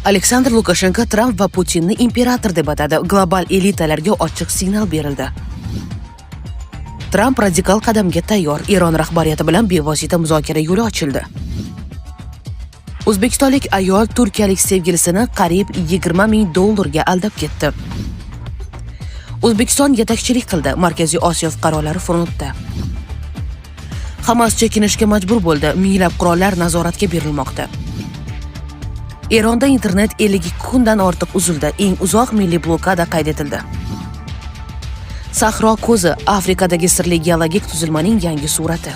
Aleksandr Lukashenko Tramp va Putinni imperator deb atadi. Global elitalarga ochiq signal berildi. Tramp radikal qadamga tayyor. Eron rahbariyati bilan bevosita muzokara yo'li ochildi. O'zbekistonlik ayol turkiyalik sevgilisini qariyb $20,000 ga aldab ketdi. O'zbekiston yetakchilik qildi. Markaziy Osiyo fuqarolari frontda. Hamas chekinishga majbur bo'ldi. Minglab qurollar nazoratga berilmoqda. Eronda internet 52 kundan ortiq uzildi. Eng uzoq milliy blokada qayd etildi. Sahro ko'zi Afrikadagi sirli geologik tuzilmaning yangi surati.